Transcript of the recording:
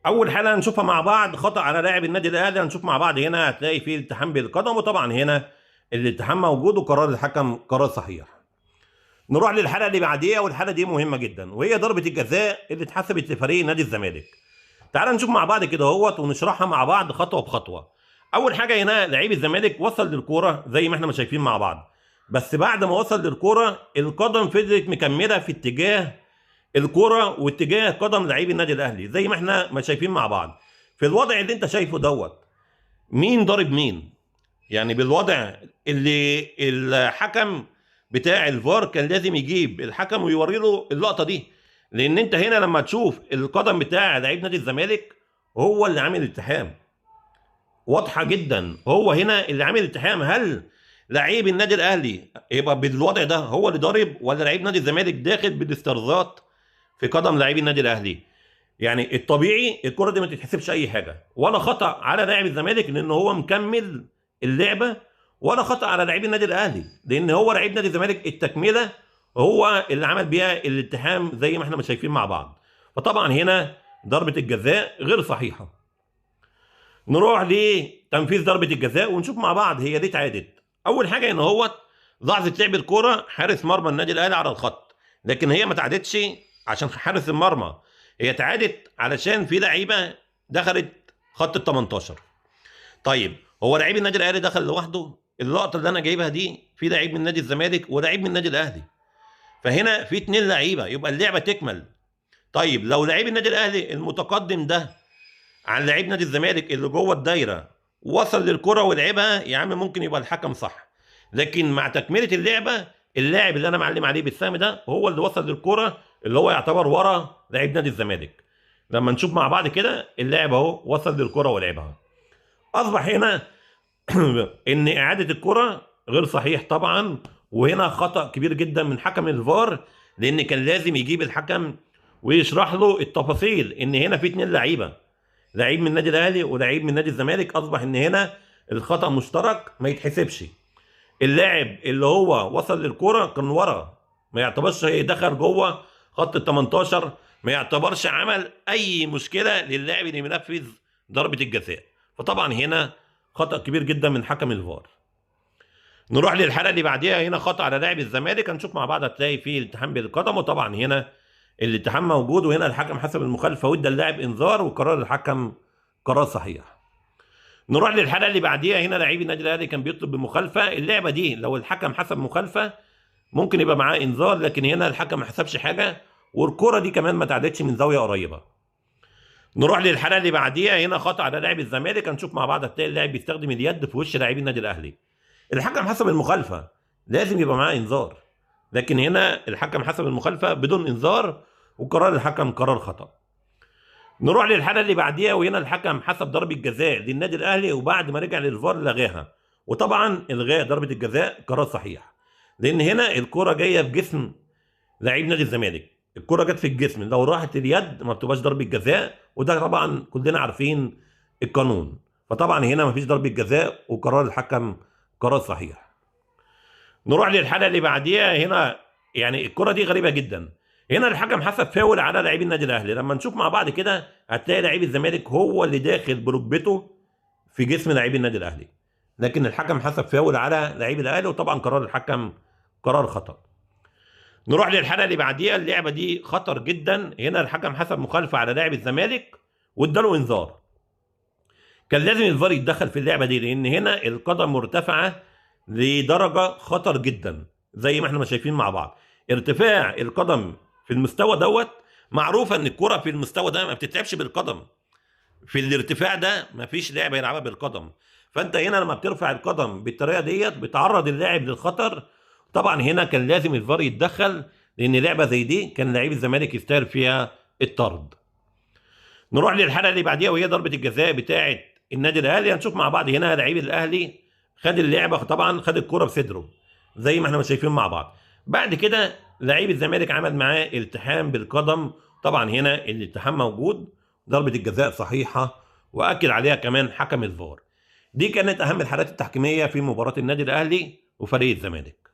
اول حاله هنشوفها مع بعض خطا على لاعب النادي الاهلي. هنشوف مع بعض هنا هتلاقي فيه التحام بالقدم، وطبعا هنا الالتحام موجود وقرار الحكم قرار صحيح. نروح للحاله اللي بعديها، والحاله دي مهمه جدا وهي ضربه الجزاء اللي اتحسبت لفريق نادي الزمالك. تعال نشوف مع بعض كده اهوت ونشرحها مع بعض خطوه بخطوه. اول حاجه هنا لعيب الزمالك وصل للكوره زي ما احنا ما شايفين مع بعض، بس بعد ما وصل للكوره القدم فضلت مكمله في اتجاه الكرة واتجاه قدم لعيب النادي الاهلي زي ما احنا ما شايفين مع بعض. في الوضع اللي انت شايفه دوت، مين ضارب مين؟ يعني بالوضع اللي الحكم بتاع الفار كان لازم يجيب الحكم ويوري له اللقطه دي، لان انت هنا لما تشوف القدم بتاع لعيب نادي الزمالك هو اللي عامل التحام، واضحه جدا هو هنا اللي عامل التحام. هل لعيب النادي الاهلي يبقى بالوضع ده هو اللي ضارب، ولا لعيب نادي الزمالك داخل بالاسترزات في قدم لاعبي النادي الاهلي؟ يعني الطبيعي الكره دي ما تتحسبش اي حاجه، ولا خطا على لاعب الزمالك لان هو مكمل اللعبه، ولا خطا على لاعبي النادي الاهلي لان هو لعيب نادي الزمالك التكمله هو اللي عمل بيها الاتهام زي ما احنا ما شايفين مع بعض. فطبعا هنا ضربه الجزاء غير صحيحه. نروح لتنفيذ ضربه الجزاء ونشوف مع بعض هي دي اتعادت. اول حاجه ان هو لحظه لعب الكوره حارس مرمى النادي الاهلي على الخط، لكن هي ما اتعادتش عشان حارس المرمى، هي اتعادت علشان في لعيبه دخلت خط ال 18. طيب هو لعيب النادي الاهلي دخل لوحده؟ اللقطه اللي انا جايبها دي في لعيب من نادي الزمالك ولاعيب من النادي الاهلي، فهنا في اتنين لعيبه يبقى اللعبه تكمل. طيب لو لعيب النادي الاهلي المتقدم ده عن لعيب نادي الزمالك اللي جوه الدايره وصل للكره ولعبها، يا عم ممكن يبقى الحكم صح، لكن مع تكمله اللعبه اللاعب اللي انا معلم عليه بالسهم ده هو اللي وصل للكره اللي هو يعتبر ورا لعيب نادي الزمالك. لما نشوف مع بعض كده اللاعب اهو وصل للكره ولعبها. اصبح هنا ان اعاده الكره غير صحيح طبعا، وهنا خطا كبير جدا من حكم الفار، لان كان لازم يجيب الحكم ويشرح له التفاصيل ان هنا في اتنين لعيبه، لعيب من النادي الاهلي ولعيب من نادي الزمالك. اصبح ان هنا الخطا مشترك ما يتحسبش. اللاعب اللي هو وصل للكرة كان ورا، ما يعتبرش دخل جوه خط ال 18، ما يعتبرش عمل اي مشكله للاعب اللي منفذ ضربه الجزاء. فطبعا هنا خطا كبير جدا من حكم الفار. نروح للحاله اللي بعديها، هنا خطا على لاعب الزمالك. هنشوف مع بعض هتلاقي فيه التحام بالقدم، وطبعا هنا الاتهام موجود، وهنا الحكم حسب المخالفه وادى اللاعب انذار وقرار الحكم قرار صحيح. نروح للحاله اللي بعديها، هنا لعيب النادي الاهلي كان بيطلب بمخالفه. اللعبه دي لو الحكم حسب مخالفه ممكن يبقى معاه انذار، لكن هنا الحكم ما حسبش حاجه، والكره دي كمان ما تعدتش من زاويه قريبه. نروح للحاله اللي بعديها، هنا خطا على لاعب الزمالك. هنشوف مع بعض هتلاقي اللاعب بيستخدم اليد في وش لاعبي النادي الاهلي. الحكم حسب المخالفه لازم يبقى معاه انذار، لكن هنا الحكم حسب المخالفه بدون انذار وقرار الحكم قرار خطا. نروح للحاله اللي بعديها، وهنا الحكم حسب ضربه جزاء للنادي الاهلي وبعد ما رجع للفار لغاها، وطبعا الغاء ضربه الجزاء قرار صحيح، لان هنا الكره جايه بجسم لعيب نادي الزمالك، الكره جت في الجسم، لو راحت اليد ما بتبقاش ضربه جزاء، وده طبعا كلنا عارفين القانون. فطبعا هنا ما فيش ضربه جزاء وقرار الحكم قرار صحيح. نروح للحاله اللي بعديها، هنا يعني الكره دي غريبه جدا. هنا الحكم حسب فاول على لاعبي النادي الاهلي. لما نشوف مع بعض كده هتلاقي لاعب الزمالك هو اللي داخل بركبته في جسم لاعبي النادي الاهلي، لكن الحكم حسب فاول على لاعبي الاهلي، وطبعا قرار الحكم قرار خطا. نروح للحاله اللي بعديها، اللعبه دي خطر جدا. هنا الحكم حسب مخالفه على لاعب الزمالك واداله انذار. كان لازم الفار يتدخل في اللعبه دي، لان هنا القدم مرتفعه لدرجه خطر جدا زي ما احنا ما شايفين مع بعض. ارتفاع القدم في المستوى دوت، معروفه ان الكره في المستوى ده ما بتتلعبش بالقدم، في الارتفاع ده ما فيش لعبه يلعبها بالقدم. فانت هنا لما بترفع القدم بالطريقه ديت بتعرض اللاعب للخطر. طبعا هنا كان لازم الفار يتدخل، لان لعبه زي دي كان لعيب الزمالك يستاهل فيها الطرد. نروح للحاله اللي بعديها، وهي ضربه الجزاء بتاعه النادي الاهلي. هنشوف مع بعض هنا لعيب الاهلي خد اللعبه، طبعا خد الكره بصدره زي ما احنا شايفين مع بعض. بعد كده لعيب الزمالك عمل معاه التحام بالقدم، طبعا هنا الالتحام موجود، ضربه الجزاء صحيحه واكد عليها كمان حكم الفار. دي كانت اهم الحالات التحكيميه في مباراه النادي الاهلي وفريق الزمالك.